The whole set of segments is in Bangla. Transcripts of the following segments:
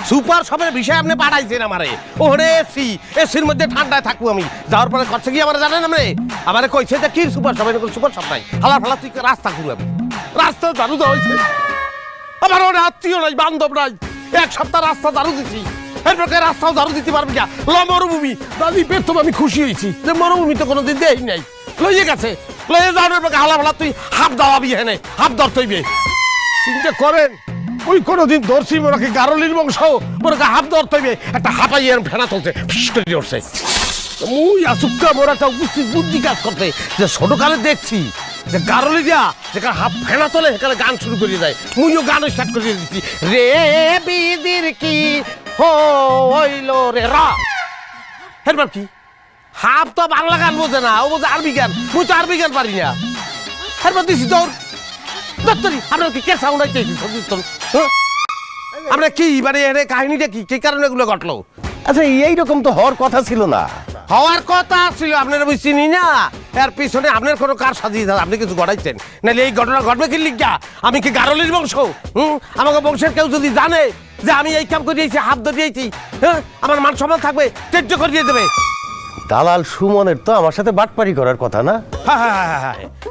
সুপার শপের বিষয় আপনি পাঠাইছেন আমারে। ওরে এসির মধ্যে ঠান্ডায় থাকবো আমি। যাওয়ার পরে করছে কি আমার জানেন আপনি? আমারে কইছে যে কি সুপার শপ, এরকম সুপার শপ নাই, হালা ফালা তুই রাস্তা ঘুরাবি। রাস্তা ঝাড়ু দেওয়া হয়েছে, আমার ওর আত্মীয় নাই, বান্ধব নাই, এক সপ্তাহ রাস্তা ঝাড়ু দিচ্ছি, এরপর রাস্তাও ঝাড়ু দিতে পারবি না। মরুভূমি দাদি প্রথম আমি খুশি হয়েছি যে মরুভূমি তো কোনোদিন দেই নাই, লইয়ে গেছে, লইয়ে যাওয়ার পর হালা ফালা তুই হাফ দাওয়াবি, হ্যাঁ হাফ দর তৈবে। চিন্তা করেন ওই কোনোদিন ধরছি মোরাকে গারলির বংশ, মোরাকে হাফ দর তৈবে একটা হাঁপাই এর ফেনা তুলছে, ফিস করে উঠছে। মুই আসুক্কা মোর একটা উপস্থিত বুদ্ধি কাজ করতে, যে ছোটকালে দেখছি যে গারলি দিয়া যেখানে হাফ ফেনা তোলে সেখানে গান শুরু করে দেয়, মুইও গান স্টার্ট করে দিচ্ছি, রে বিদির কি হইল রে রা। এরপর কি হাফ তো বাংলা গান বোঝে না, ও বোঝে আরবি গান, মুই তো আরবি গান পারি না। এরপর দিছি তোর দত্তরি আপনার কি কে সাউন্ড আইতেছি আমরা কি মানে এর কাহিনীটা কি, কি কারণে এগুলো ঘটলো? আচ্ছা এইরকম তো হওয়ার কথা ছিল না। হওয়ার কথা ছিল, আপনারা বুঝছি না, এর পিছনে আপনার কোনো কার সাজিয়ে আপনি কিছু ঘটাইছেন, নাহলে এই ঘটনা ঘটবে কি লিখা? আমি কি গারলির বংশ? আমাকে বংশের কেউ যদি জানে যে আমি এই কাম করিয়েছি, হাত ধরিয়েছি, হ্যাঁ আমার মান সম্মান থাকবে, তেজ্য করিয়ে দেবে। দালাল সুমনের তো আমার সাথে বাটপারি করার কথা না?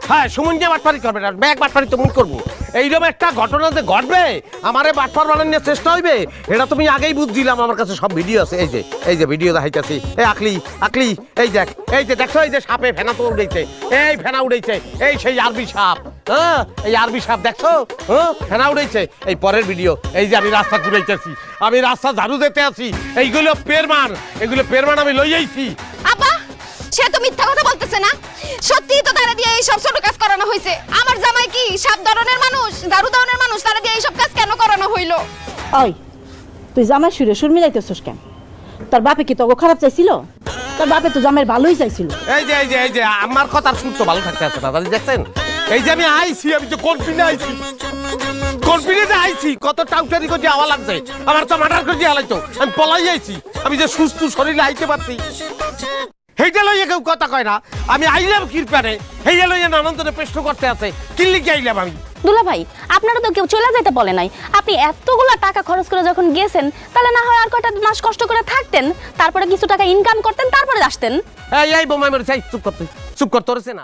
হ্যাঁ সুমন যে বাটপারি করবে না, ব্যাগ বাটপারি তুমি করবো। এইরকম একটা ঘটনা যে ঘটবে, আমারে বাটপার বানানোর চেষ্টা হইবে, এটা তুমি আগেই বুঝছিলাম। আমার কাছে সব ভিডিও আছে, এই যে ভিডিও দেখাইতেছি। এই আকলি এই যে দেখছো, এই যে সাপে ফেনা তো উড়েছে, এই ফেনা উড়েছে, এই সেই আরবি সাপ, হ্যাঁ এই আরবি সাপ দেখছো, হ্যাঁ ফেনা উড়েছে। এই পরের ভিডিও, এই যে আমি রাস্তা ঘুরাইতেছি, আমি রাস্তা ঝাড়ু দিতে আছি, এইগুলো পেরমান, এগুলো পেরমান আমি লই আইছি। আপা সে তো মিথ্যা কথা বলতেছে না, সত্যি তো তারা দিয়ে এই সব ছোট কাজ করানো হয়েছে। আমার জামাই কি সাপ ধরনের মানুষ, ঝাড়ু ধরনের মানুষ, তারা দিয়ে এই সব কাজ কেন করানো হইলো? ওই তুই জামাই সুরে সুর মিলাইতেছস কেন? তোর বাপে কি তোকে খারাপ চাইছিল? তোর বাপে তো জামাইয়ের ভালোই চাইছিল। এই যে আমার কথার সুর তো ভালো থাকতে আছে না, দাদি দেখছেন? এই যে আমি আইছি, আমি তো কনফিডেন্ট আইছি, কনফিডেন্ট আইছি, কত টাউটারি করে আওয়া লাগছে, আমার তো মার্ডার করে আলাইতো, আমি পলাই আইছি, আমি যে সুস্থ শরীরে আইতে পারছি, সেইটা লইয়া কেউ কথা কয় না। আমি আইলাম কিরপানে, সেইটা লইয়া নানান ধরে প্রশ্ন করতে আছে, কি লিখে আইলাম আমি? দুলা ভাই আপনারা তো কেউ চলে যেতে বলে নাই, আপনি এতগুলা টাকা খরচ করে যখন গেছেন, তাহলে না হয় আর কয়টা মাস কষ্ট করে থাকতেন, তারপরে কিছু টাকা ইনকাম করতেন, তারপরে আসতেন। এই বোমাই মরে চাই, চুপ কর, তোর না।